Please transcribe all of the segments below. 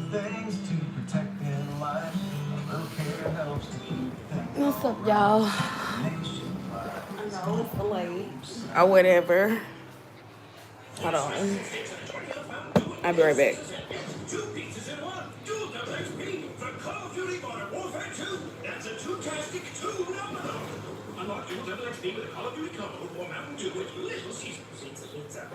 What's up, y'all? I know it's late or whatever. Hold on. I'll be right back. Two pieces in one. Dual Double XP for Call of Duty Modern Warfare 2. That's a two-tastic two-number. Unlock Dual Double XP with a Call of Duty combo or Mountain Dew with Little Caesars. Pizza.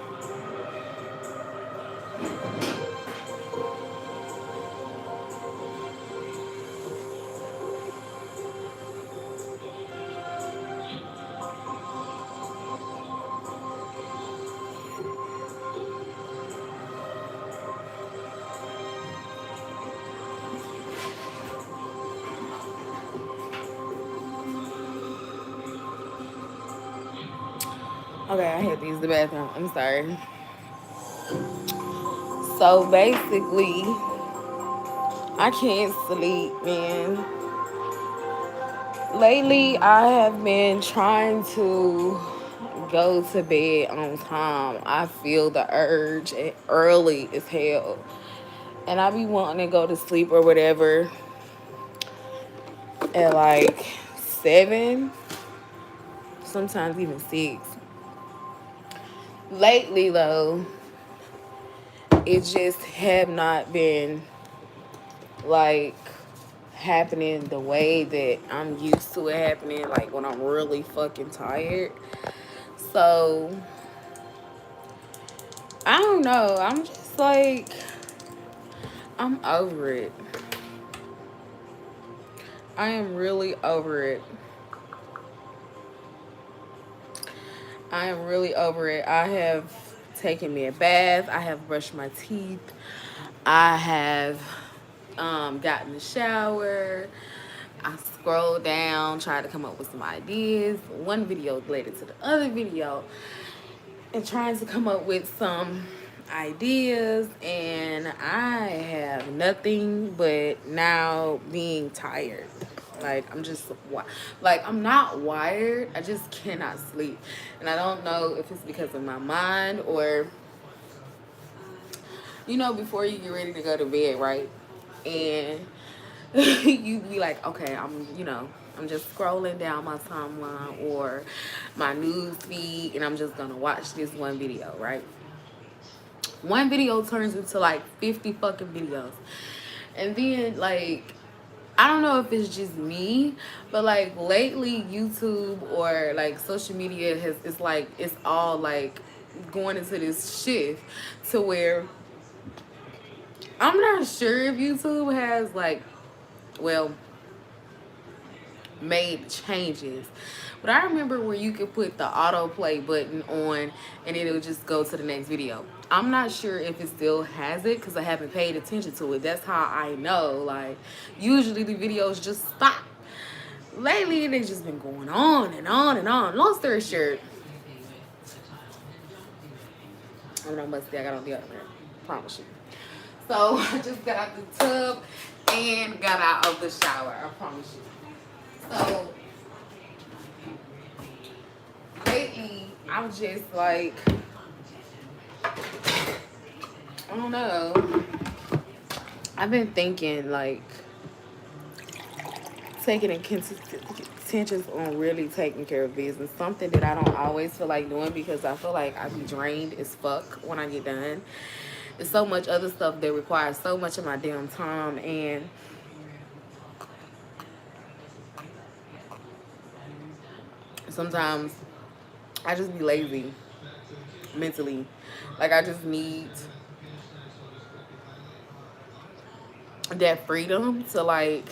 Okay, I had to use the bathroom. I'm sorry. So basically, I can't sleep, man. Lately, I have been trying to go to bed on time. I feel the urge early as hell. And I be wanting to go to sleep or whatever at like 7, sometimes even 6. Lately, though, it just have not been like happening the way that I'm used to it happening, like when I'm really fucking tired. So I don't know. I'm just like, I'm over it. I am really over it. I am really over it. I have taken me a bath. I have brushed my teeth. I have gotten in the shower. I scrolled down, tried to come up with some ideas. One video related to the other video, and trying to come up with some ideas, and I have nothing but now being tired. Like, I'm just, like, I'm not wired. I just cannot sleep. And I don't know if it's because of my mind or, before you get ready to go to bed, right? And you be like, okay, I'm just scrolling down my timeline or my news feed, and I'm just gonna watch this one video, right? One video turns into like 50 fucking videos. And then, like, I don't know if it's just me, but like lately YouTube or like social media it's like, it's all like going into this shift to where I'm not sure if YouTube has like, well, made changes. But I remember where you could put the autoplay button on and it'll just go to the next video. I'm not sure if it still has it because I haven't paid attention to it. That's how I know. Like, usually the videos just stop. Lately, they've just been going on and on and on. Long story short, I don't know, musty. I got on deodorant. Promise you. So I just got out the tub and got out of the shower. I promise you. So lately, I'm just like, I don't know. I've been thinking like taking intentions on really taking care of business. Something that I don't always feel like doing because I feel like I be drained as fuck when I get done. There's so much other stuff that requires so much of my damn time, and sometimes I just be lazy mentally. Like, I just need that freedom to like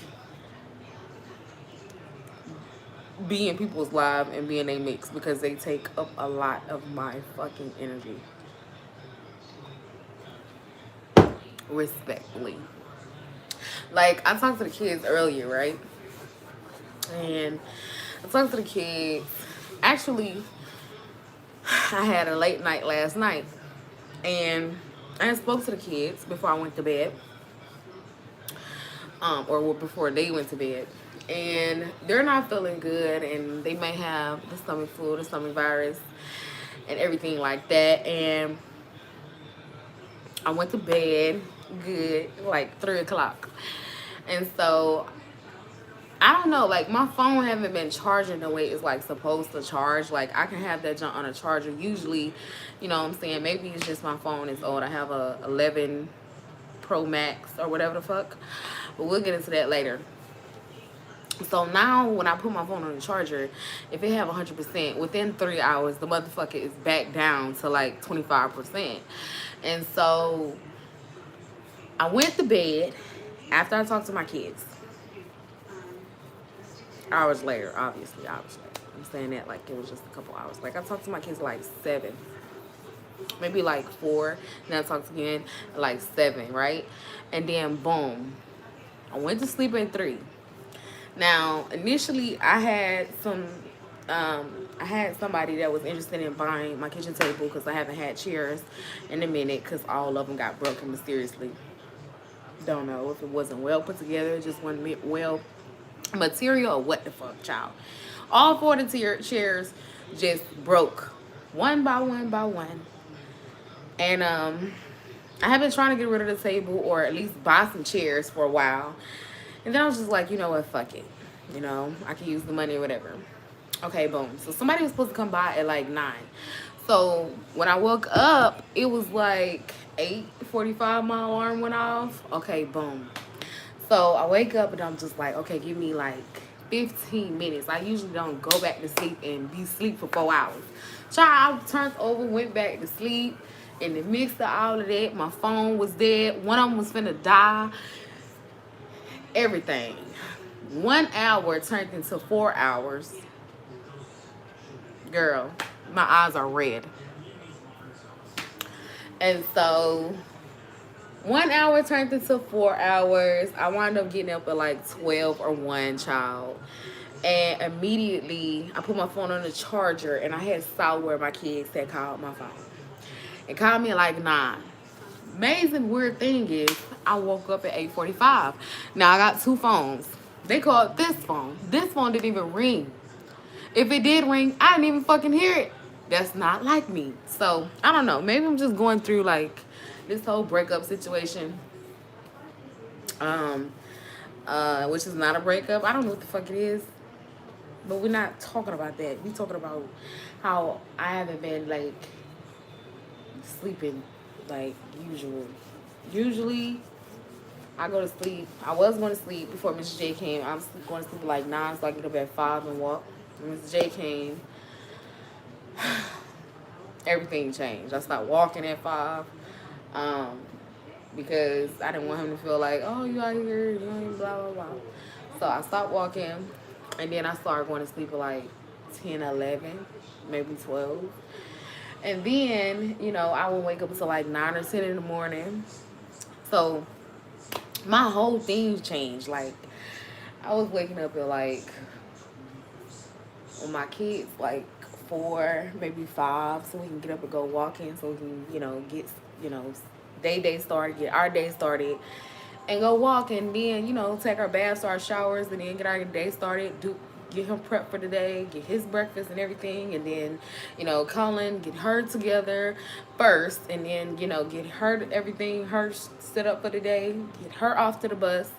be in people's lives and be in a mix because they take up a lot of my fucking energy. Respectfully. Like, I talked to the kids earlier, right? And I talked to the kids. Actually, I had a late night last night. And I spoke to the kids before I went to bed. Or before they went to bed. And they're not feeling good, and they may have the stomach flu, the stomach virus, and everything like that. And I went to bed good, like 3 o'clock. And so I don't know, like my phone haven't been charging the way it's like supposed to charge. Like I can have that junk on a charger. Usually, you know what I'm saying? Maybe it's just my phone is old. I have a 11 Pro Max or whatever the fuck. But we'll get into that later. So now when I put my phone on the charger, if it have 100%, within 3 hours, the motherfucker is back down to like 25%. And so I went to bed after I talked to my kids. Hours later, obviously, hours later. I'm saying that like it was just a couple hours. Like I talked to my kids like 7, maybe like 4, and then I talked again at like 7, right? And then boom, I went to sleep at 3. Now, initially, I had somebody that was interested in buying my kitchen table because I haven't had chairs in a minute because all of them got broken mysteriously. Don't know if it wasn't well put together, just wasn't well material or what the fuck, child. All 4 of the chairs just broke one by one by one. And I have been trying to get rid of the table or at least buy some chairs for a while. And then I was just like, you know what, fuck it. You know, I can use the money or whatever. Okay, boom. So somebody was supposed to come by at like 9. So when I woke up, it was like 8:45. My alarm went off. Okay, boom. So I wake up and I'm just like, okay, give me like 15 minutes. I usually don't go back to sleep and be asleep for 4 hours. Child, I turned over, went back to sleep. In the midst of all of that, my phone was dead. One of them was finna die. Everything. 1 hour turned into 4 hours. Girl, my eyes are red. And so 1 hour turned into 4 hours. I wound up getting up at like 12 or 1, child. And immediately I put my phone on the charger and I had saw where my kids had called my phone. And called me at like 9. Amazing weird thing is I woke up at 8:45. Now I got 2 phones. They called this phone. This phone didn't even ring. If it did ring, I didn't even fucking hear it. That's not like me. So I don't know. Maybe I'm just going through like this whole breakup situation. Which is not a breakup. I don't know what the fuck it is. But we're not talking about that. We're talking about how I haven't been like sleeping like usual. Usually I go to sleep. I was going to sleep before Mr. J came. I'm going to sleep at like 9, so I get up at 5 and walk. When Mr. J came, everything changed. I stopped walking at 5 because I didn't want him to feel like, oh, you out here, you know, blah, blah, blah. So I stopped walking, and then I started going to sleep at like 10, 11, maybe 12. And then, you know, I would wake up until like 9 or 10 in the morning. So my whole thing changed. Like, I was waking up at like, when my kids like 4, maybe 5, so we can get up and go walking, so we can, you know, get, you know, day started, get our day started, and go walk, and then, you know, take our baths, our showers, and then get our day started, get him prepped for the day, get his breakfast and everything, and then, you know, Colin, get her together first, and then, you know, get her everything, her set up for the day, get her off to the bus,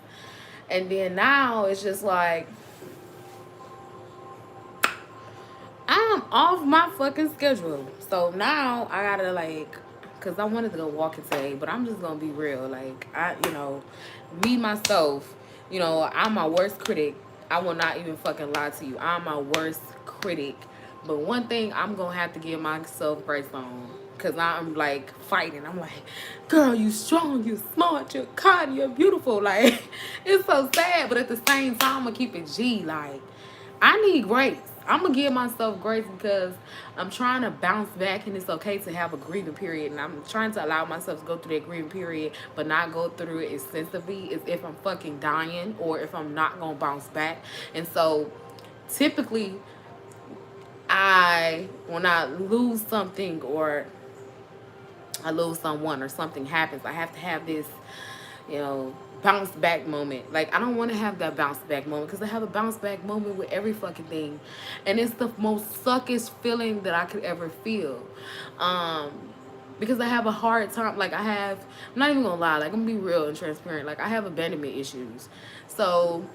and then now it's just like, I'm off my fucking schedule. So now I gotta like, cause I wanted to go walking today, but I'm just gonna be real. Like you know, me myself, you know, I'm my worst critic. I will not even fucking lie to you. I'm my worst critic. But one thing I'm gonna have to give myself grace on, cause I'm like fighting. I'm like, girl, you strong, you smart, you're kind, you're beautiful. Like it's so sad, but at the same time, I'm gonna keep it G. Like I need grace. I'm going to give myself grace because I'm trying to bounce back, and it's okay to have a grieving period. And I'm trying to allow myself to go through that grieving period, but not go through it extensively as if I'm fucking dying or if I'm not going to bounce back. And so typically, when I lose something or I lose someone or something happens, I have to have this, you know, bounce back moment. Like, I don't want to have that bounce back moment because I have a bounce back moment with every fucking thing. And it's the most suckiest feeling that I could ever feel. because I have a hard time. Like I'm not even gonna lie. Like I'm gonna be real and transparent. Like I have abandonment issues, so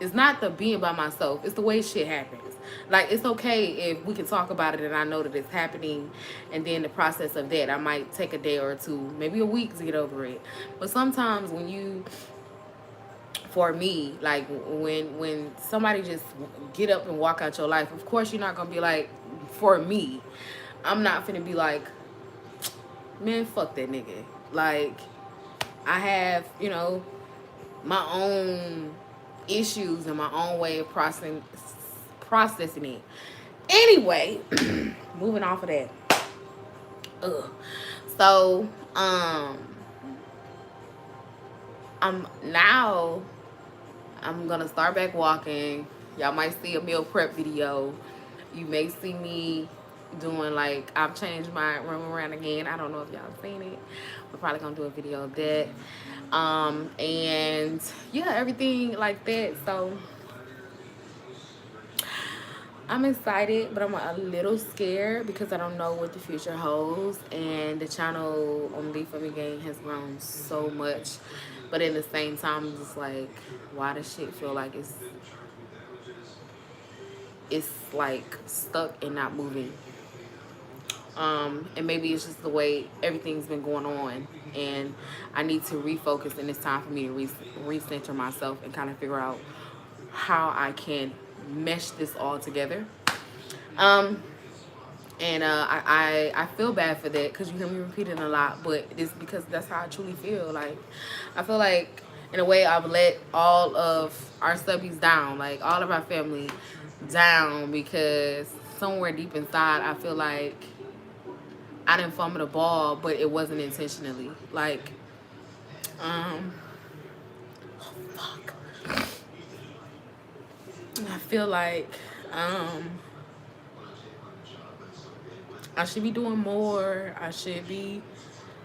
it's not the being by myself. It's the way shit happens. Like it's okay if we can talk about it and I know that it's happening, and then the process of that I might take a day or two, maybe a week to get over it. But sometimes when you, for me, like when somebody just get up and walk out your life, of course you're not gonna be like, for me, I'm not finna be like, man, fuck that nigga. Like I have, my own issues and my own way of processing it. Anyway, moving off of that. Ugh. So, I'm gonna start back walking. Y'all might see a meal prep video. You may see me doing, like, I've changed my room around again. I don't know if y'all seen it. We're probably gonna do a video of that. And yeah, everything like that. So I'm excited, but I'm a little scared because I don't know what the future holds. And the channel on Leave For Me Gang has grown so much. But at the same time, I'm just like, why does shit feel like it's like stuck and not moving? And maybe it's just the way everything's been going on, and I need to refocus, and it's time for me to recenter myself and kind of figure out how I can mesh this all together. And I feel bad for that because you hear me repeating a lot, but it's because that's how I truly feel. Like, I feel like, in a way, I've let all of our subbies down, like all of our family down, because somewhere deep inside, I feel like I didn't fumble the ball, but it wasn't intentionally. Like, oh, fuck. I feel like, I should be doing more.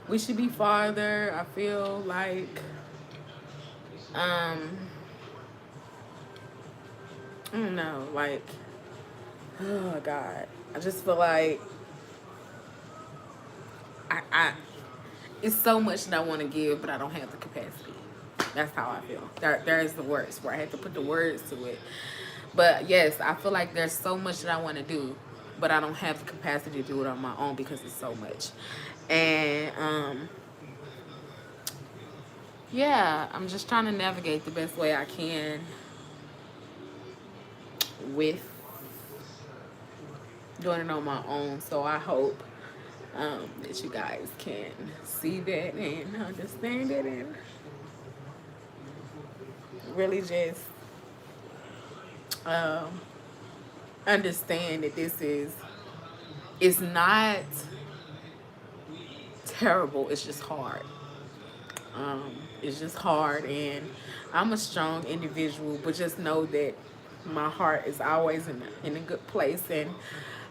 We should be farther. I feel like, I don't know, like, oh God. I just feel like it's so much that I want to give, but I don't have the capacity. That's how I feel. There is the words where I had to put the words to it. But yes, I feel like there's so much that I want to do, but I don't have the capacity to do it on my own because it's so much. And yeah, I'm just trying to navigate the best way I can with doing it on my own. So I hope that you guys can see that and understand it, and really just understand that it's not terrible, it's just hard. It's just hard, and I'm a strong individual, but just know that my heart is always in a good place, and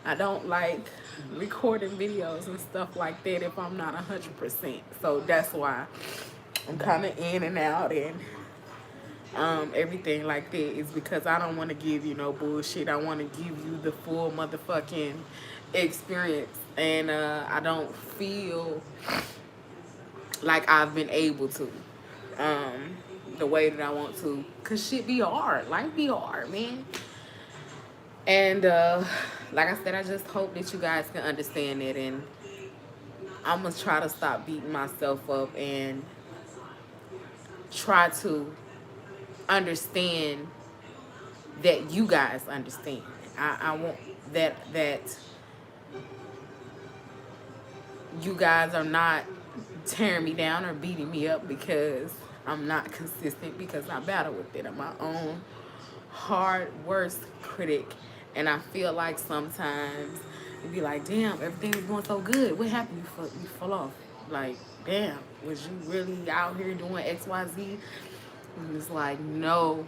I don't like recording videos and stuff like that if I'm not 100%. So that's why I'm kind of in and out, and everything like that is because I don't want to give you no bullshit. I want to give you the full motherfucking experience, and I don't feel like I've been able to the way that I want to, cause shit be hard. Life be hard, man. And like I said, I just hope that you guys can understand it, and I'm gonna try to stop beating myself up and try to understand that you guys understand. I want that you guys are not tearing me down or beating me up because I'm not consistent, because I battle with it. I'm my own hard worst critic, and I feel like sometimes it'd be like, damn, everything's going so good. What happened? You fall off. Like, damn, was you really out here doing XYZ? And it's like, no.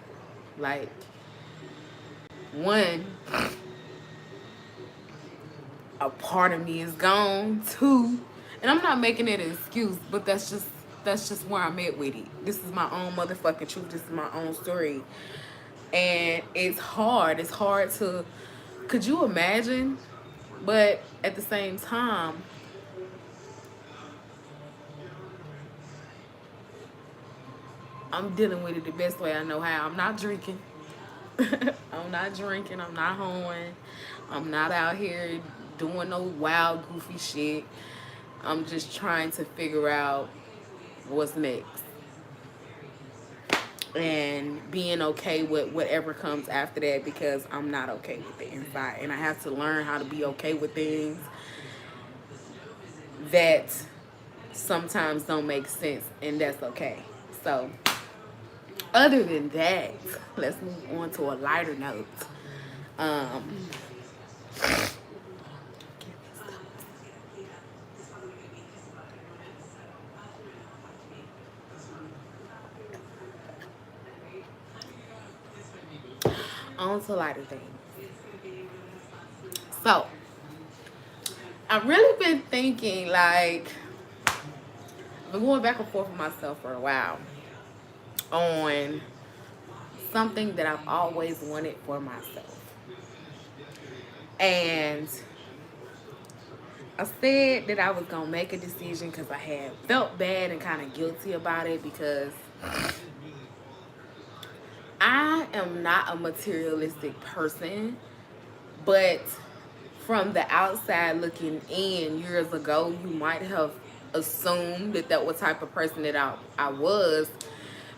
Like, one, a part of me is gone. Two, and I'm not making it an excuse, but that's just where I'm at with it. This is my own motherfucking truth. This is my own story. And it's hard. It's hard to, could you imagine But at the same time, I'm dealing with it the best way I know how. I'm not drinking. I'm not drinking. I'm not hoeing. I'm not out here doing no wild, goofy shit. I'm just trying to figure out what's next and being okay with whatever comes after that, because I'm not okay with the inside. And I have to learn how to be okay with things that sometimes don't make sense, and that's okay. So, other than that, let's move on to a lighter note. Um, on to lighter things. So, I've really been thinking, like, I've been going back and forth with myself for a while on something that I've always wanted for myself. And I said that I was going to make a decision because I had felt bad and kind of guilty about it, because I am not a materialistic person, but from the outside looking in years ago, you might have assumed that that was the type of person that I was,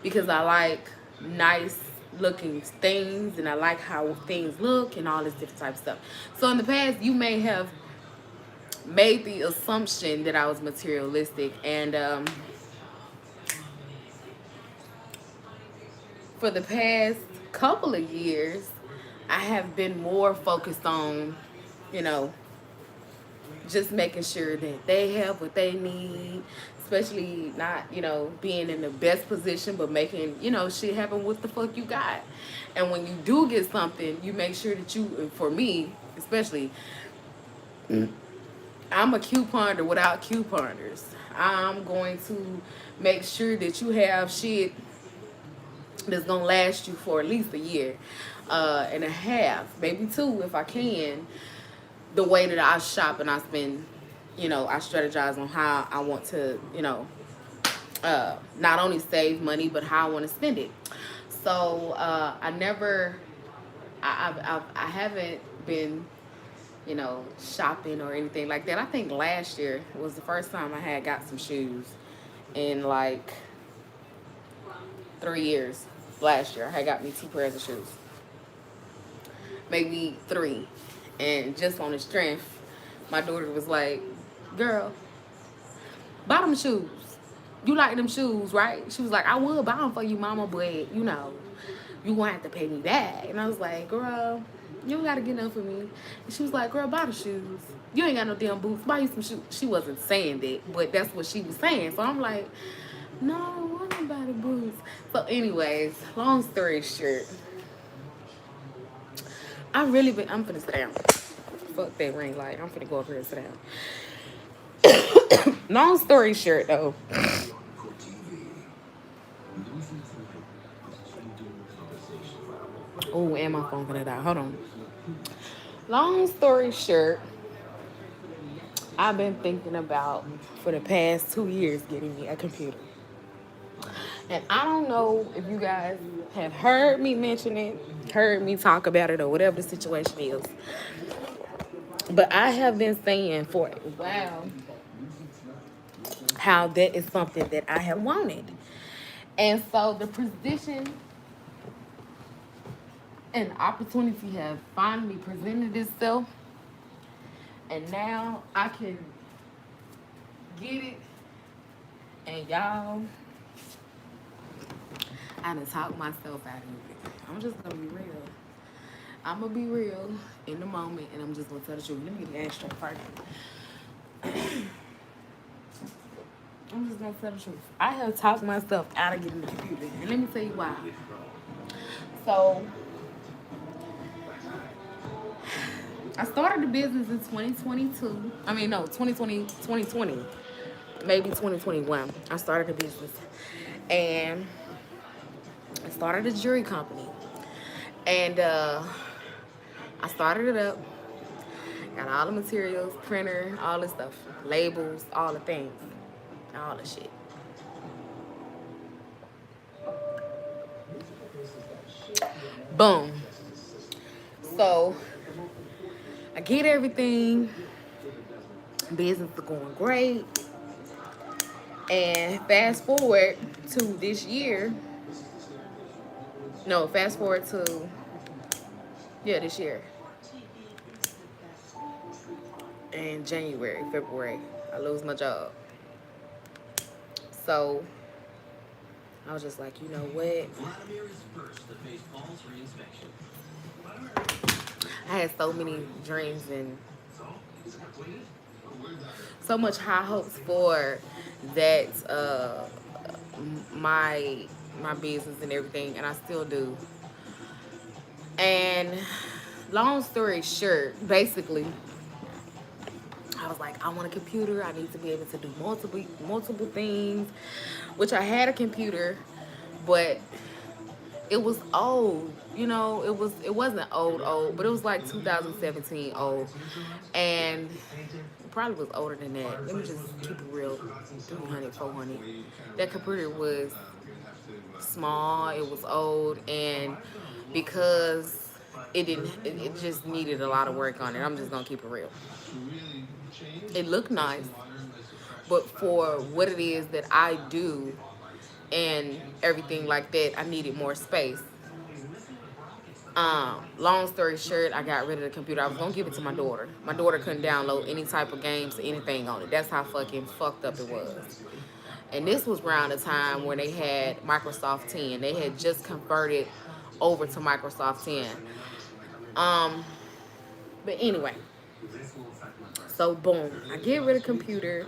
because I like nice looking things and I like how things look and all this different type of stuff. So in the past, you may have made the assumption that I was materialistic, and for the past couple of years, I have been more focused on, you know, just making sure that they have what they need, especially not, being in the best position, but making, shit happen with the fuck you got. And when you do get something, you make sure that you, for me, especially, I'm a couponer without couponers. I'm going to make sure that you have shit that's gonna last you for at least a year and a half, maybe two if I can. The way that I shop and I spend, I strategize on how I want to, not only save money but how I want to spend it. So I haven't been, shopping or anything like that. I think last year was the first time I had got some shoes in like 3 years. Last year I had got me 2 pairs of shoes, maybe three, and just on the strength, my daughter was like, "Girl, buy them shoes. You like them shoes, right?" She was like, "I would buy them for you, mama, but you gonna have to pay me back." And I was like, "Girl, you don't gotta get nothing for me." And she was like, "Girl, buy the shoes. You ain't got no damn boots. Buy you some shoes." She wasn't saying that, but that's what she was saying. So I'm like, "No, I don't buy the boots." So anyways, long story short, I'm finna sit down. Fuck that ring light. I'm finna go up here and sit down. Long story short, though. Oh, and my phone gonna die. Hold on. Long story short, I've been thinking about, for the past 2 years, getting me a computer. And I don't know if you guys have heard me mention it, heard me talk about it, or whatever the situation is. But I have been saying for a while how that is something that I have wanted. And so the position and opportunity have finally presented itself. And now I can get it. And y'all, I done talked myself out of it. I'm just gonna be real. I'm gonna be real in the moment, and I'm just gonna tell the truth. Let me get the ashtray first. I'm just gonna tell the truth. I have talked myself out of getting the computer, and let me tell you why. So, I started the business in 2022. I mean, no, 2020, maybe 2021. I started the business, and I started a jewelry company, and I started it up, Got all the materials, printer, all this stuff, labels, all the things, all the shit. Boom. So I get everything. Business is going great. And fast forward to this year. No, fast forward to, yeah, this year. In January, February, I lose my job. So I was just like, you know what? I had so many dreams and so much high hopes for that my business and everything, and I still do. And long story short, basically, I was like, I want a computer. I need to be able to do multiple things, which I had a computer, but it was old. You know, it wasn't old, but it was like 2017 old, and it probably was older than that. Let me just keep it real, 300, 400. That computer was small. It was old, and because it just needed a lot of work on it. I'm just gonna keep it real. It looked nice, but for what it is that I do and everything like that, I needed more space. Long story short, I got rid of the computer. I was gonna give it to my daughter. My daughter couldn't download any type of games, anything on it. That's how fucking fucked up it was. And this was around the time when they had Microsoft 10. They had just converted over to Microsoft 10. Um, but anyway, so boom, I get rid of computer,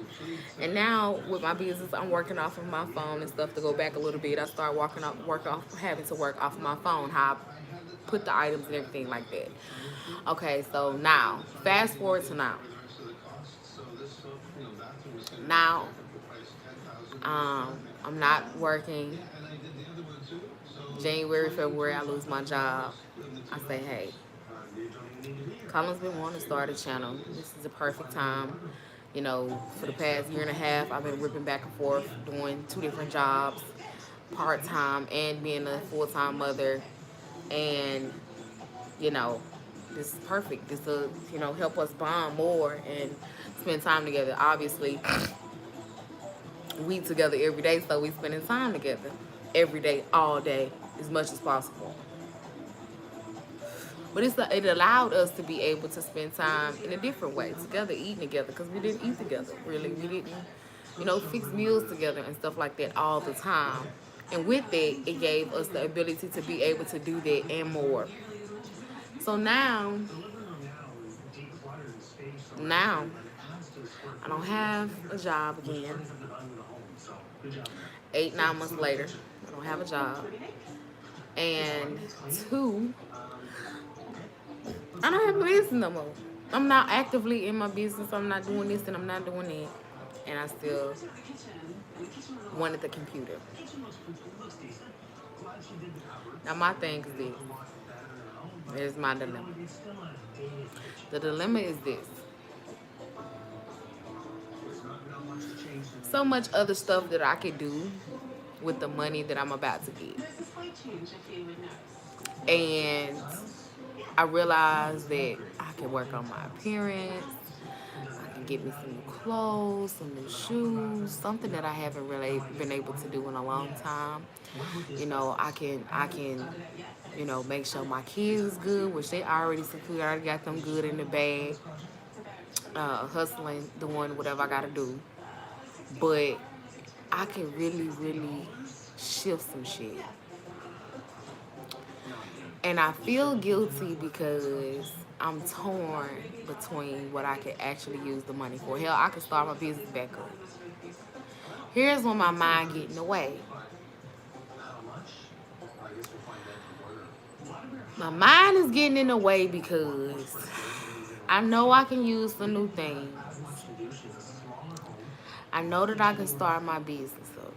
and now with my business, I'm working off of my phone and stuff. To go back a little bit, I start having to work off of my phone, how I put the items and everything like that. Okay, so now, fast forward to now. Now, I'm not working. January, February, I lose my job. I say, hey, Colin's been wanting to start a channel. This is the perfect time. You know, for the past year and a half, I've been ripping back and forth, doing 2 different jobs, part-time and being a full-time mother. And, you know, this is perfect. This will, you know, help us bond more and spend time together. Obviously, we together every day, so we spending time together every day, all day, as much as possible. But it allowed us to be able to spend time in a different way, together, eating together, because we didn't eat together, really. We didn't, you know, fix meals together and stuff like that all the time. And with that, it gave us the ability to be able to do that and more. So now, I don't have a job again. 8, 9 months later, I don't have a job. And 2, I don't have a business no more. I'm not actively in my business. I'm not doing this and I'm not doing that. And I still wanted the computer. Now my thing is this. Here's my dilemma. The dilemma is this. So much other stuff that I could do with the money that I'm about to get. And I realized that I can work on my appearance. I can get me some new clothes, some new shoes, something that I haven't really been able to do in a long time. You know, I can, you know, make sure my kids is good, which they already secure. I already got them good in the bag. Hustling, doing whatever I gotta do. But I can really, really shift some shit. And I feel guilty because I'm torn between what I could actually use the money for. Hell, I could start my business back up. Here's when my mind get in the way. My mind is getting in the way because I know I can use some new things. I know that I can start my business up.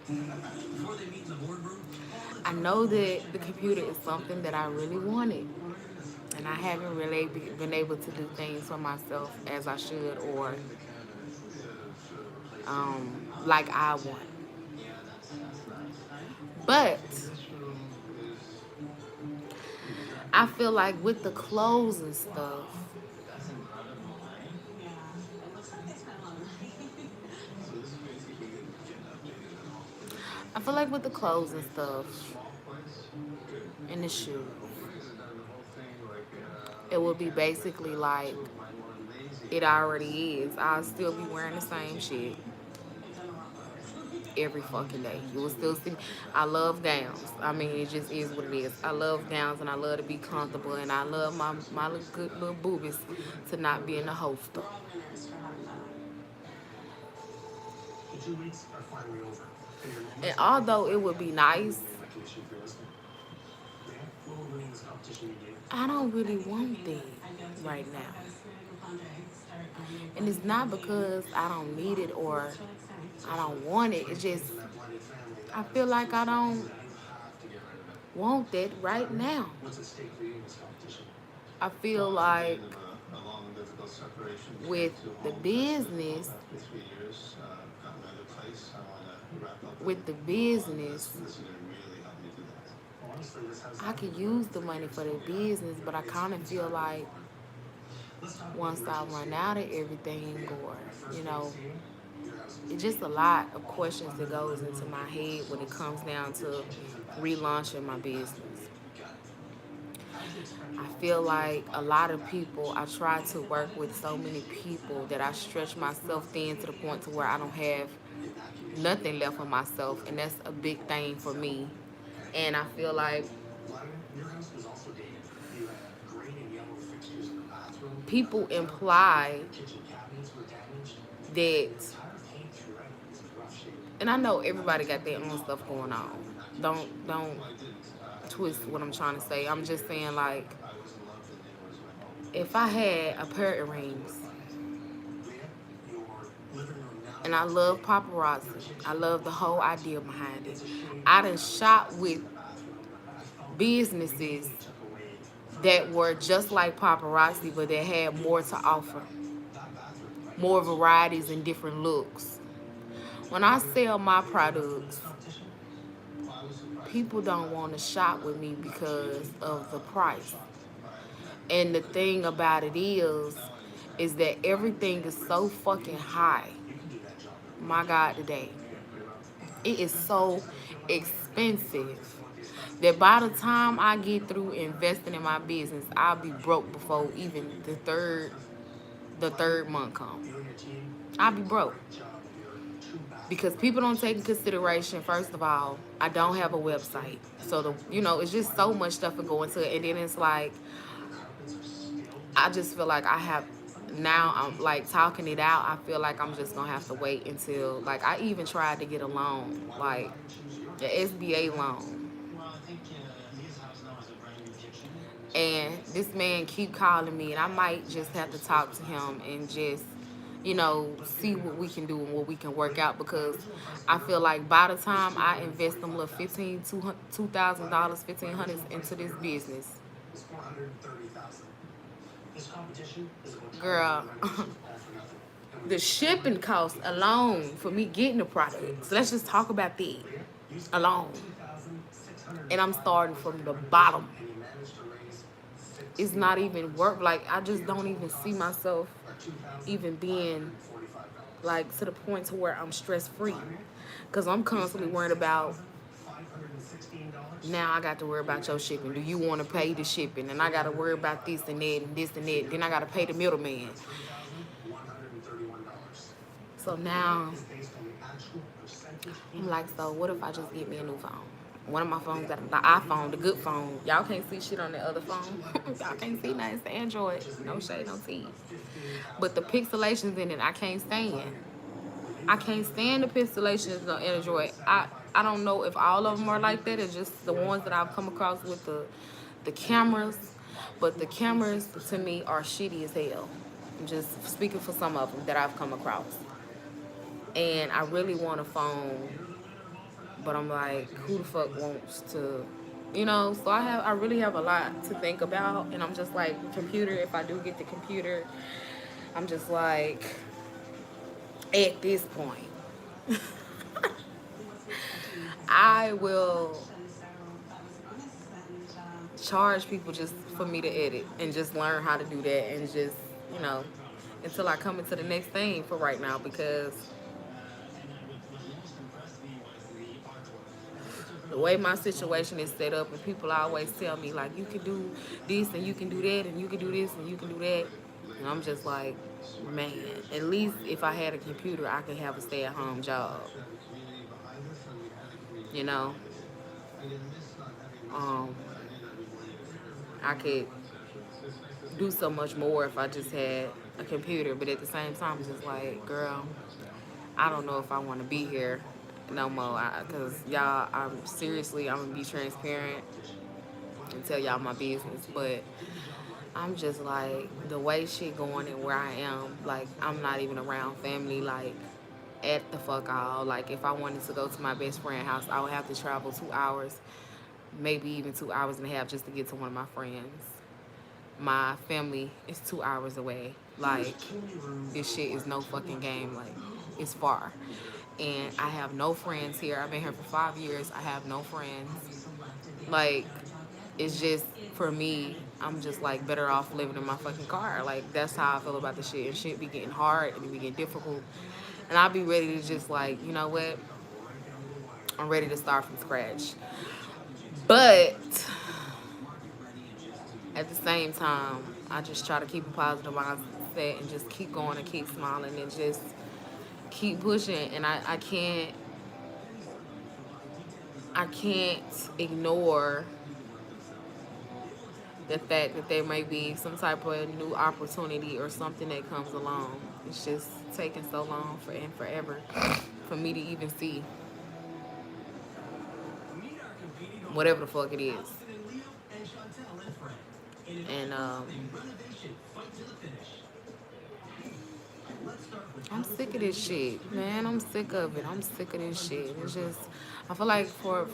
I know that the computer is something that I really wanted. And I haven't really been able to do things for myself as I should or like I want. But I feel like with the clothes and stuff, I feel like with the clothes and stuff and the shoes, it would be basically like it already is. I'll still be wearing the same shit every fucking day. You will still see. I love gowns. I mean, it just is what it is. I love gowns and I love to be comfortable and I love my little good little boobies to not be in the holster. And although it would be nice, I don't really want that right now. And it's not because I don't need it or I don't want it. It's just I feel like I don't want that right now. I feel like with the business, with the business, I could use the money for the business, but I kind of feel like once I run out of everything or, you know, it's just a lot of questions that goes into my head when it comes down to relaunching my business. I feel like a lot of people, I try to work with so many people that I stretch myself thin to the point to where I don't have nothing left for myself, and that's a big thing for me. And I feel like people imply that, and I know everybody got their own stuff going on. Don't twist what I'm trying to say. I'm just saying like if I had a pair of earrings and I love paparazzi, I love the whole idea behind it. I done shot with businesses that were just like paparazzi but that had more to offer, more varieties and different looks. When I sell my products, people don't want to shop with me because of the price. And the thing about it is that everything is so fucking high. My God, today. It is so expensive that by the time I get through investing in my business, I'll be broke before even the third month comes. I'll be broke. Because people don't take in consideration, first of all, I don't have a website. So it's just so much stuff to go into it. And then it's like I just feel like I have now I'm like talking it out. I feel like I'm just gonna have to wait until like I even tried to get a loan, like the SBA loan. And this man keep calling me and I might just have to talk to him and just see what we can do and what we can work out because I feel like by the time I invest them little $2,000, 1,500 into this business, girl, the shipping cost alone for me getting the product. So let's just talk about that alone. And I'm starting from the bottom. It's not even work. Like I just don't even see myself even being like to the point to where I'm stress free. Cause I'm constantly worried about now I got to worry about your shipping. Do you want to pay the shipping? And I got to worry about this and that and this and that. Then I got to pay the middleman. So now I'm like, so what if I just get me a new phone? One of my phones got the iPhone, the good phone. Y'all can't see shit on the other phone. Y'all can't see nothing. It's the Android. No shade, no tea. But the pixelations in it, I can't stand. I can't stand the pixelations on Android. I don't know if all of them are like that. It's just the ones that I've come across with the cameras. But the cameras, to me, are shitty as hell. I'm just speaking for some of them that I've come across. And I really want a phone, but I'm like, who the fuck wants to You know, so I really have a lot to think about, and I'm just like, computer, if I do get the computer, I'm just like, at this point, I will charge people just for me to edit and just learn how to do that, and just, you know, until I come into the next thing for right now, because the way my situation is set up, and people always tell me like, you can do this and you can do that and you can do this and you can do that, and I'm just like, man, at least if I had a computer I could have a stay-at-home job, you know. um I could do so much more if I just had a computer, but at the same time it's just like, girl, I don't know if I want to be here no more, because y'all, I'm seriously, I'm gonna be transparent and tell y'all my business, but I'm just like, the way shit going and where I am, like, I'm not even around family, like, at the fuck all. Like, if I wanted to go to my best friend's house, I would have to travel 2 hours, maybe even 2 hours and a half, just to get to one of my friends. My family is 2 hours away. Like, this shit is no fucking game. Like, it's far. And I have no friends here. I've been here for 5 years. I have no friends. Like, it's just, for me, I'm just like, better off living in my fucking car. Like, that's how I feel about the shit. And shit be getting hard and it be getting difficult. And I'll be ready to just like, you know what? I'm ready to start from scratch. But at the same time, I just try to keep a positive mindset and just keep going and keep smiling and just keep pushing. And I can't ignore the fact that there may be some type of new opportunity or something that comes along. It's just taking so long and forever for me to even see whatever the fuck it is. And I'm sick of this shit, man. I'm sick of it. I'm sick of this shit. It's just, I feel like for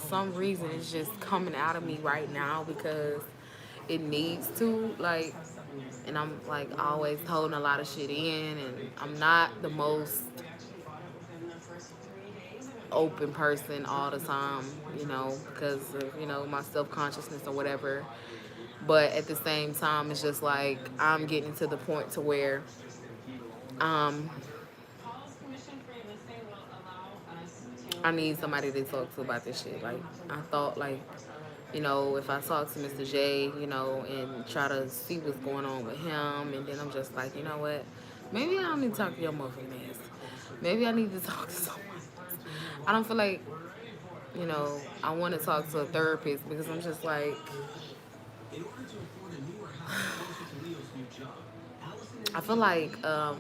some reason it's just coming out of me right now because it needs to. Like, and I'm like always holding a lot of shit in, and I'm not the most open person all the time, you know, because of, you know, my self-consciousness or whatever. But at the same time, it's just like, I'm getting to the point to where um I need somebody to talk to about this shit. Like, I thought, like, you know, if I talk to Mr. J, you know, and try to see what's going on with him, and then I'm just like, you know what? Maybe I don't need to talk to your motherfucking ass. Maybe I need to talk to someone. I don't feel like, you know, I want to talk to a therapist, because I'm just like, I feel like I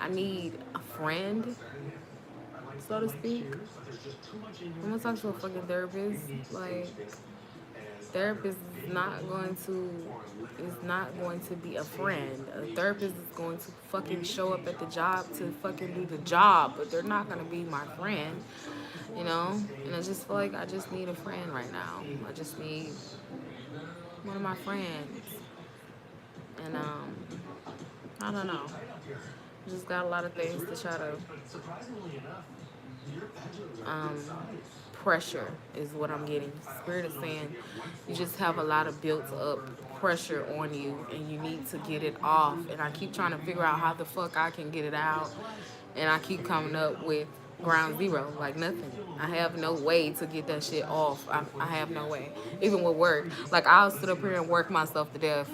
need a friend, so to speak. I'm gonna talk to a fucking therapist. Like, therapist is not going to be a friend. A therapist is going to fucking show up at the job to fucking do the job, but they're not gonna be my friend, you know? And I just feel like I just need a friend right now. I just need one of my friends. And I don't know. Just got a lot of things to try to um pressure is what I'm getting. Spirit is saying you just have a lot of built up pressure on you and you need to get it off. And I keep trying to figure out how the fuck I can get it out. And I keep coming up with ground zero, like nothing. I have no way to get that shit off. I have no way. Even with work. Like, I'll sit up here and work myself to death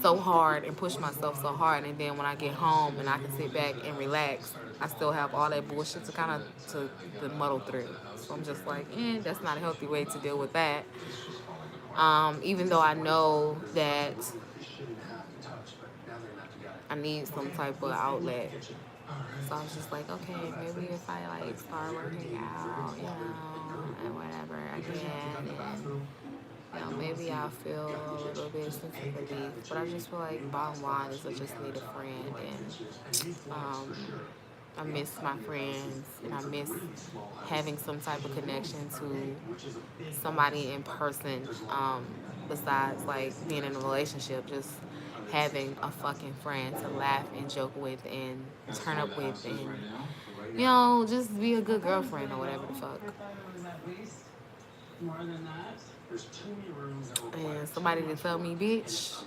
so hard and push myself so hard, and then when I get home and I can sit back and relax, I still have all that bullshit to kind of to muddle through. So I'm just like, that's not a healthy way to deal with that. Even though I know that I need some type of outlet. So I was just like, okay, maybe if I like start working out, you know, and whatever again, and you know, maybe I'll feel a little bit sense of relief. But I just feel like bottom line is I just need a friend, and I miss my friends, and I miss having some type of connection to somebody in person, besides like being in a relationship, just having a fucking friend to laugh and joke with and turn up with, and just be a good girlfriend or whatever the fuck. And somebody to tell me, bitch,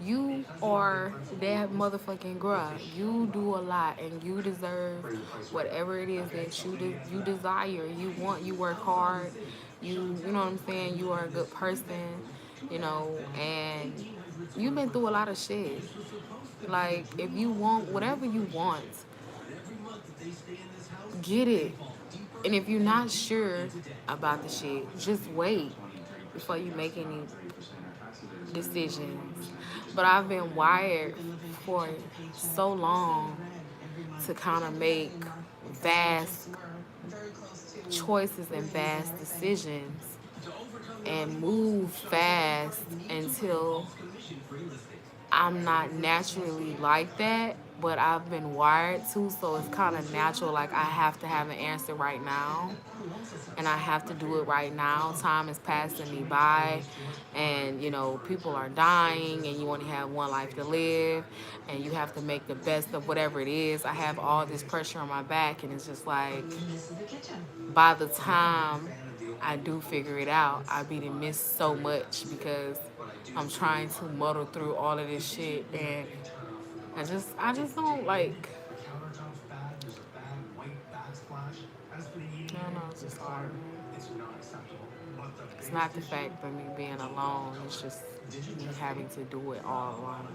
you are that motherfucking girl. You do a lot, and you deserve whatever it is that you desire. You want. You work hard. You know what I'm saying. You are a good person. And you've been through a lot of shit. Like, if you want whatever you want, get it. And if you're not sure about the shit, just wait before you make any decisions. But I've been wired for so long to kind of make vast choices and vast decisions and move fast until I'm not naturally like that, but I've been wired to, so it's kind of natural. Like, I have to have an answer right now, and I have to do it right now. Time is passing me by, and people are dying, and you only have one life to live, and you have to make the best of whatever it is. I have all this pressure on my back, and it's just like, by the time I do figure it out, I be to miss so much because I'm trying to muddle through all of this shit, and I just don't like. I don't know, it's just hard. It's not the fact of me being alone. It's just me having to do it all alone.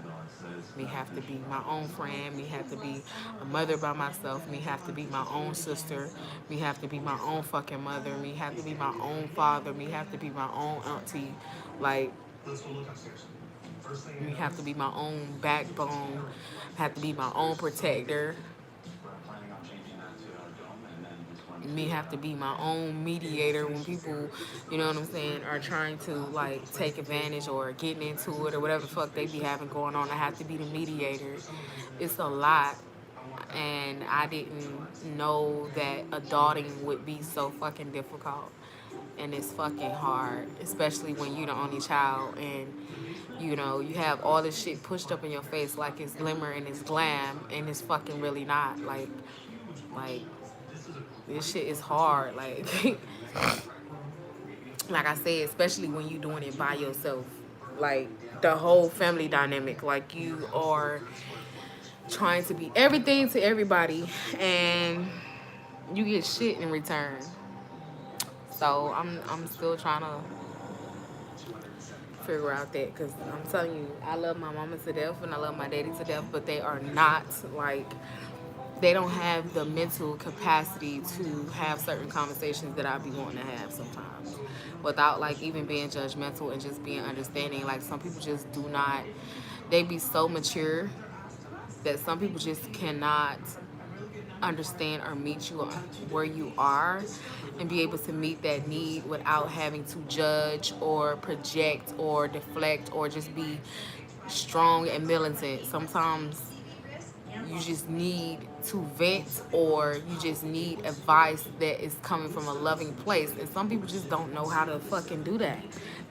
Me have to be my own friend. Me have to be a mother by myself. Me have to be my own sister. Me have to be my own fucking mother. Me have to be my own father. Me have to be my own auntie. Like, me have to be my own backbone. Have to be my own protector. Me have to be my own mediator when people, you know what I'm saying, are trying to like take advantage or getting into it or whatever the fuck they be having going on. I have to be the mediator. It's a lot, and I didn't know that adulting would be so fucking difficult, and it's fucking hard, especially when you're the only child, and you have all this shit pushed up in your face like it's glimmer and it's glam, and it's fucking really not. Like this shit is hard. Like, like I said, especially when you're doing it by yourself. Like, the whole family dynamic. Like, you are trying to be everything to everybody, and you get shit in return. So I'm still trying to figure out that, because I'm telling you, I love my mama to death and I love my daddy to death, but they are not like, they don't have the mental capacity to have certain conversations that I be wanting to have sometimes, without like even being judgmental and just being understanding. Like, some people just do not, they be so mature that some people just cannot understand or meet you where you are and be able to meet that need without having to judge or project or deflect or just be strong and militant. Sometimes you just need to vent, or you just need advice that is coming from a loving place, and some people just don't know how to fucking do that.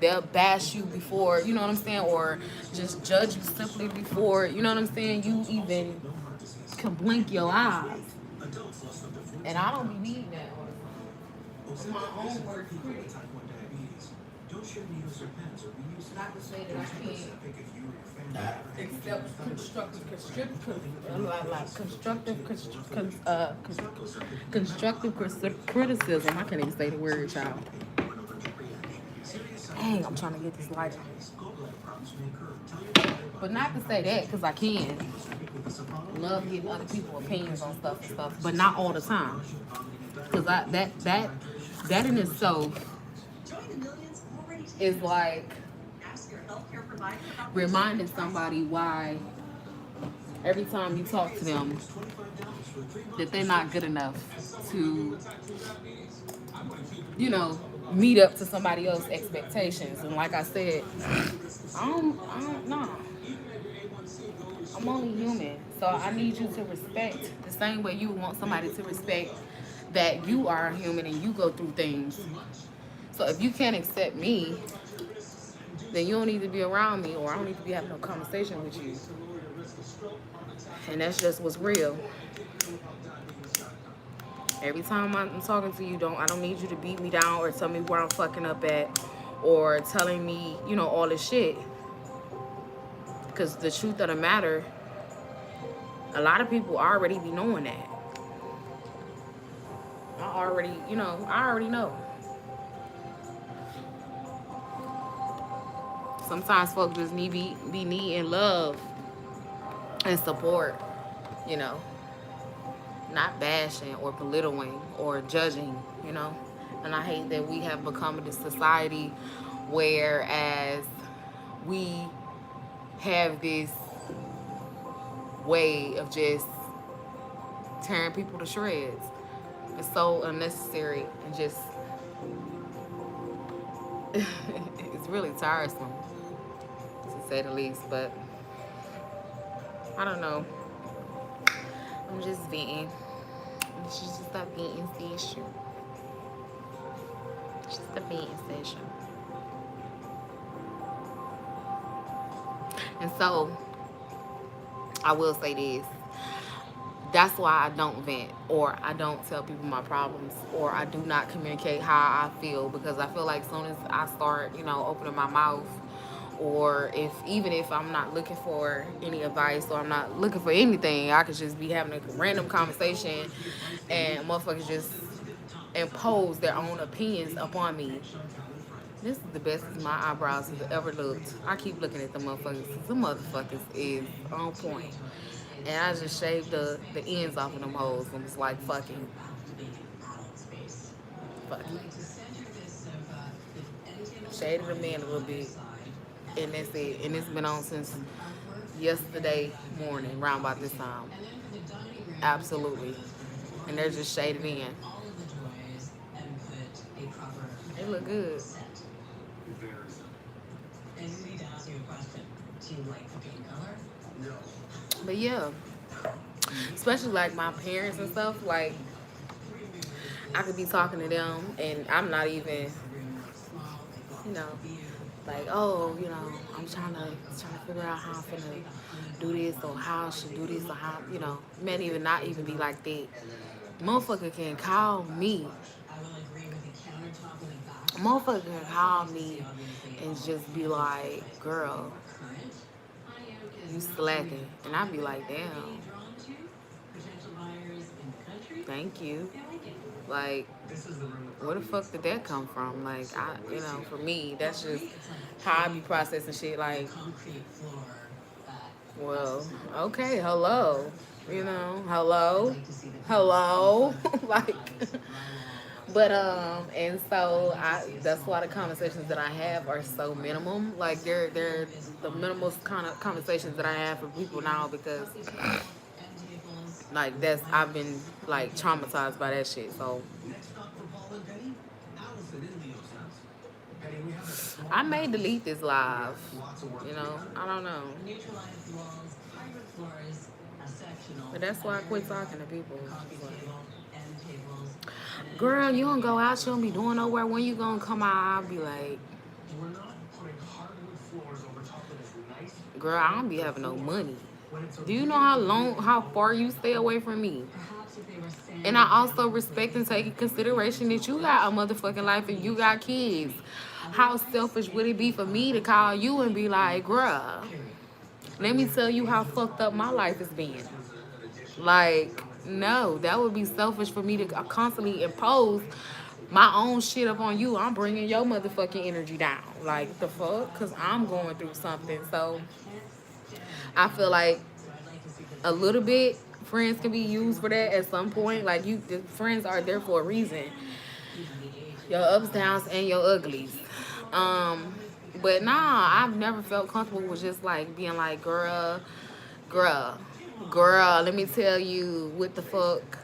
They'll bash you before, you know what I'm saying, or just judge you simply before, you know what I'm saying, you even can blink your eyes. And I don't be needing that. My own work critic. Not to say that I can't accept constructive criticism. I can't even say the word, child. Dang, I'm trying to get this lighter. But not to say that, because I can. Love getting other people's opinions on stuff, but not all the time. Because that in itself is like reminding somebody why every time you talk to them that they're not good enough to, meet up to somebody else's expectations. And like I said, nah. I'm only human. So I need you to respect the same way you want somebody to respect that you are a human and you go through things. So if you can't accept me, then you don't need to be around me, or I don't need to be having a conversation with you. And that's just what's real. Every time I'm talking to you, I don't need you to beat me down or tell me where I'm fucking up at, or telling me, all this shit. Because the truth of the matter, a lot of people already be knowing that. I already know. Sometimes folks just need be needing love and support, you know, not bashing or belittling or judging. And I hate that we have become this society whereas we have this way of just tearing people to shreds. It's so unnecessary and just it's really tiresome, to say the least. But I don't know. I'm just venting. This is just a venting session. It's just a venting session. And so, I will say this. That's why I don't vent, or I don't tell people my problems, or I do not communicate how I feel, because I feel like as soon as I start, opening my mouth, or even if I'm not looking for any advice or I'm not looking for anything, I could just be having a random conversation and motherfuckers just impose their own opinions upon me. This is the best my eyebrows have ever looked. I keep looking at the motherfuckers. The motherfuckers is on point. And I just shaved the ends off of them hoes and was like, fucking. Shaded them in a little bit. And that's it. And it's been on since yesterday morning, around about this time. Absolutely. And they're just shaded in. They look good. But yeah, especially like my parents and stuff, like I could be talking to them and I'm not even, like, oh, I'm trying to figure out how I'm gonna do this, or how I should do this, or how, man, even not even be like that. Motherfucker can call me. Motherfucker can call me and just be like, girl, you slacking. And I'd be like, damn. Thank you. Like, where the fuck did that come from? Like, for me, that's just how I be processing shit. Like, well, okay, hello. Hello. Like, but, and so that's why the conversations that I have are so minimum. Like, they're the minimalist kind of conversations that I have with people now, because like I've been like traumatized by that shit. So I may delete this live. I don't know. But that's why I quit talking to people. Girl, you don't go out, you don't be doing nowhere. When you gonna come out? I'll be like, girl, I don't be having no money. Do you know how far you stay away from me? And I also respect and take in consideration that you got a motherfucking life and you got kids. How selfish would it be for me to call you and be like, bruh, let me tell you how fucked up my life has been? Like, no, that would be selfish for me to constantly impose my own shit up on you. I'm bringing your motherfucking energy down. Like, the fuck? Because I'm going through something. So I feel like a little bit friends can be used for that at some point. Like, friends are there for a reason. Your ups, downs, and your uglies. But nah, I've never felt comfortable with just like being like, girl, let me tell you what the fuck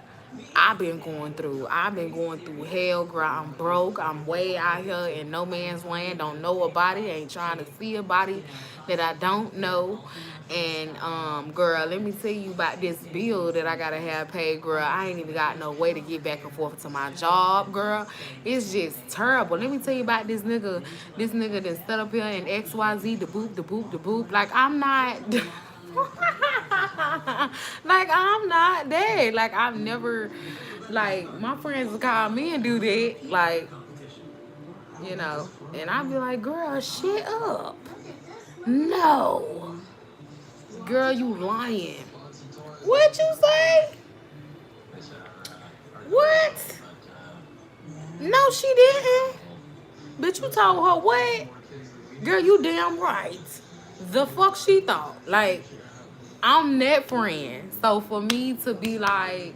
I've been going through. I've been going through hell, girl. I'm broke. I'm way out here in no man's land. Don't know a body. Ain't trying to see a body that I don't know. And girl, let me tell you about this bill that I gotta have paid, girl. I ain't even got no way to get back and forth to my job, girl. It's just terrible. Let me tell you about this nigga. This nigga that set up here in XYZ, the boop, the boop, the boop. Like I'm not. Like I'm not that. Like I've never, like my friends call me and do that. Like, you know, and I'd be like, girl, shut up. No, girl, you lying. What you say? What? No, she didn't. Bitch, you told her what? Girl, you damn right. The fuck she thought. Like, I'm that friend. So for me to be like,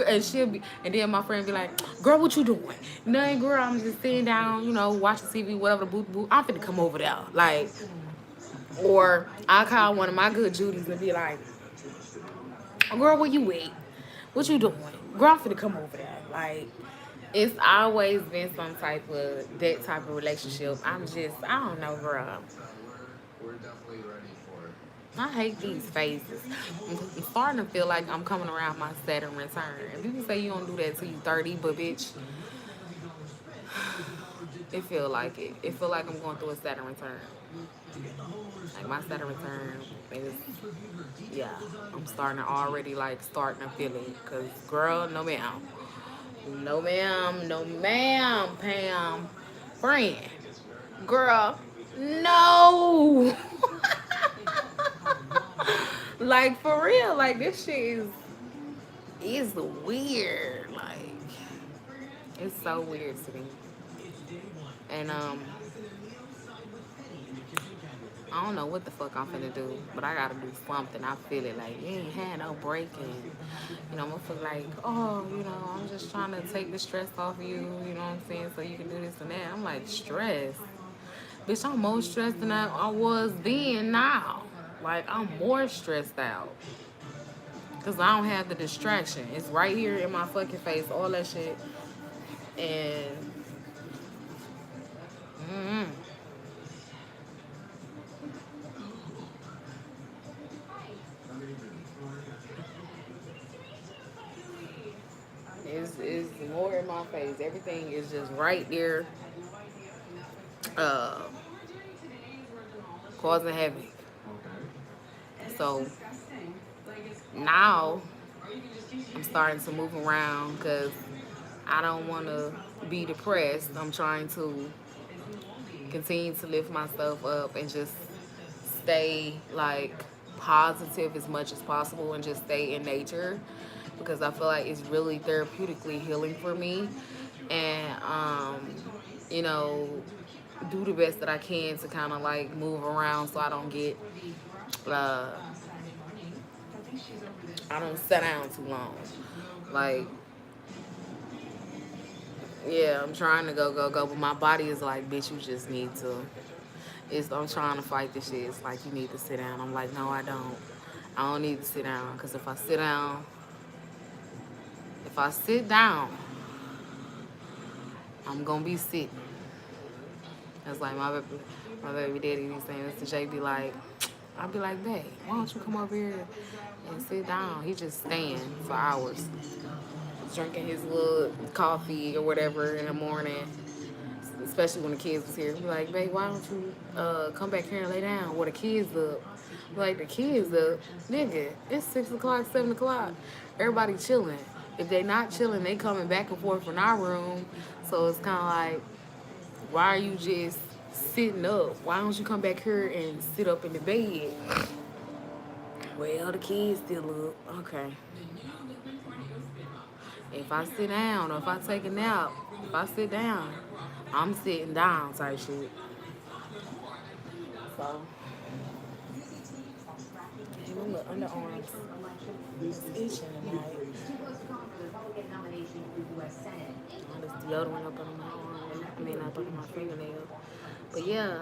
and she'll be, and then my friend be like, girl, what you doing? Nothing, girl, I'm just sitting down, you know, watching TV, whatever, the boo boo. I'm finna come over there. Like, or I call one of my good Judies and be like, girl, where you at? What you doing? Girl, I'm finna come over there. Like, it's always been some type of, that type of relationship. I'm just, I don't know, girl. I hate these phases. I'm starting to feel like I'm coming around my Saturn return. And people say you don't do that till you 30, but bitch, it feel like it. It feel like I'm going through a Saturn return. Like my Saturn return is, yeah, I'm starting to already like starting to feel it. Cause girl, no ma'am. No ma'am, no ma'am, Pam. Friend. Girl, no. Like for real, like this shit is weird. Like it's so weird to me. And I don't know what the fuck I'm finna do, but I gotta do something. I feel it like you ain't had no break, and you know I'm gonna feel like, oh, you know, I'm just trying to take the stress off you. You know what I'm saying? So you can do this and that. I'm like stress, bitch. I'm more stressed than I was then. Now, like I'm more stressed out. Cause I don't have the distraction. It's right here in my fucking face, all that shit. And mm, it's more in my face. Everything is just right there, uh, causing havoc. So now I'm starting to move around because I don't want to be depressed. I'm trying to continue to lift myself up and just stay like positive as much as possible and just stay in nature because I feel like it's really therapeutically healing for me. And you know, do the best that I can to kind of like move around so I don't get uh I don't sit down too long. Like, yeah, I'm trying to go, but my body is like, bitch, you just need to. I'm trying to fight this shit. It's like you need to sit down. I'm like, no, I don't. I don't need to sit down because if I sit down, I'm gonna be sick. That's like my baby daddy be saying this to Jay. Be like, I'll be like, babe, why don't you come over here and sit down? He just staying for hours, drinking his little coffee or whatever in the morning. Especially when the kids was here, be like, babe, why don't you come back here and lay down? Where the kids up? Like the kids up, nigga. It's 6 o'clock, 7 o'clock. Everybody chilling. If they not chilling, they coming back and forth in our room. So it's kind of like, why are you just sitting up? Why don't you come back here and sit up in the bed? Well, the kids still up. Okay. If I sit down or if I take a nap, if I sit down, I'm sitting down type shit. So, and my little underarms is itching tonight. All this deodorant up on my arm. I mean, up on my fingernail. But yeah,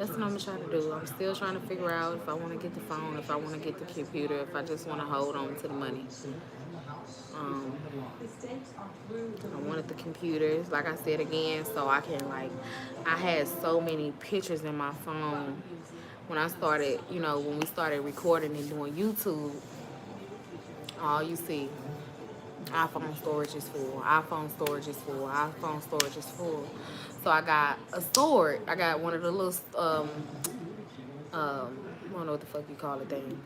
That's what I'm trying to do. I'm still trying to figure out if I want to get the phone, if I want to get the computer, if I just want to hold on to the money. Um, I wanted the computers, like I said again, so I can like, I had so many pictures in my phone when I started, when we started recording and doing YouTube. All you see, iPhone storage is full, iPhone storage is full, iPhone storage is full. So I got a storage. I got one of the little, I don't know what the fuck you call it thing.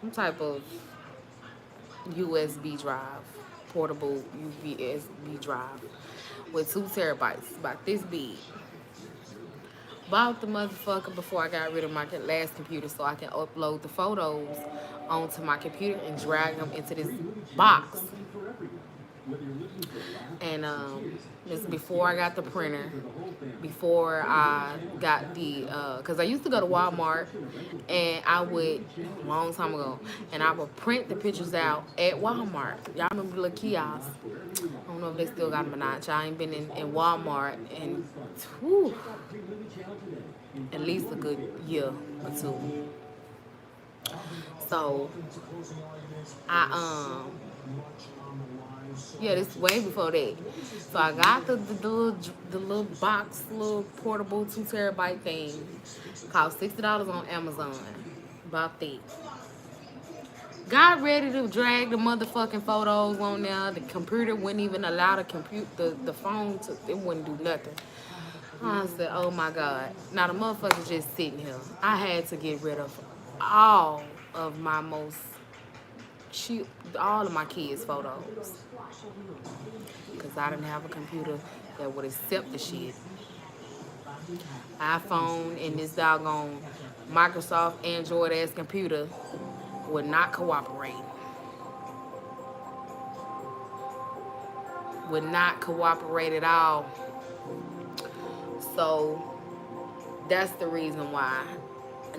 Some type of USB drive, portable USB drive with 2 terabytes, about this big. Bought the motherfucker before I got rid of my last computer so I can upload the photos onto my computer and drag them into this box. And this before I got the printer, before I got the, because I used to go to Walmart and I would, a long time ago, and I would print the pictures out at Walmart. Y'all remember the little kiosks? I don't know if they still got them or not. I ain't been in Walmart in, whew, at least a good year or two. So, yeah, this way before that. So I got the little box, little portable 2 terabyte thing. Cost $60 on Amazon. About that. Got ready to drag the motherfucking photos on there. The computer wouldn't even allow the phone to, it wouldn't do nothing. I said, oh my God. Now the motherfucker's just sitting here. I had to get rid of all of my all of my kids' photos. Because I didn't have a computer that would accept the shit. iPhone and this doggone Microsoft Android ass computer would not cooperate. Would not cooperate at all. So that's the reason why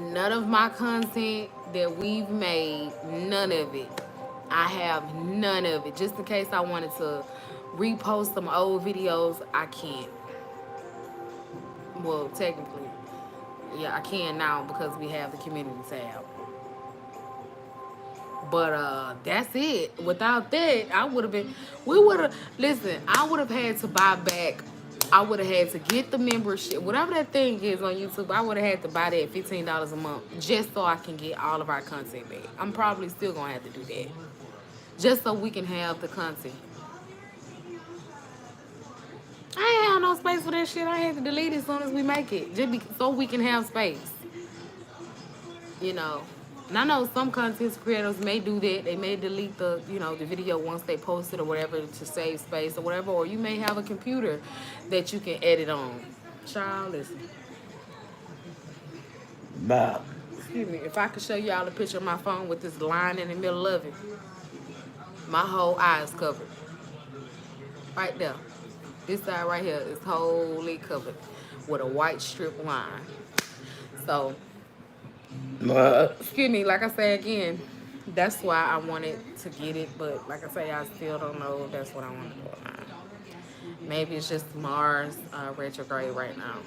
none of my content that we've made, none of it, I have none of it. Just in case I wanted to repost some old videos, I can't. Well, technically, yeah, I can now because we have the community tab. But that's it. Without that, I would have been, listen, I would have had to buy back. I would have had to get the membership, whatever that thing is on YouTube. I would have had to buy that $15 a month just so I can get all of our content back. I'm probably still gonna have to do that, just so we can have the content. I ain't have no space for that shit. I had to delete it as soon as we make it, so we can have space. And I know some content creators may do that. They may delete the video once they post it or whatever to save space or whatever. Or you may have a computer that you can edit on. Child, listen. Bob. Excuse me. If I could show y'all a picture of my phone with this line in the middle of it, my whole eye is covered. Right there. This side right here is wholly covered with a white strip line. So, excuse me, like I say again, that's why I wanted to get it, but like I say, I still don't know if that's what I want to do or not. Maybe it's just Mars retrograde right now.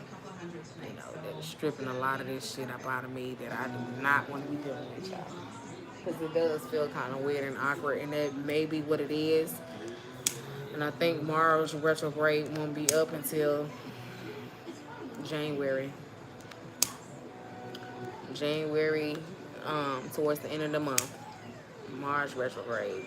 They're stripping a lot of this shit up out of me that I do not want to be dealing with, y'all. Because it does feel kind of weird and awkward, and that may be what it is. And I think Mars retrograde won't be up until January, towards the end of the month. Mars retrograde.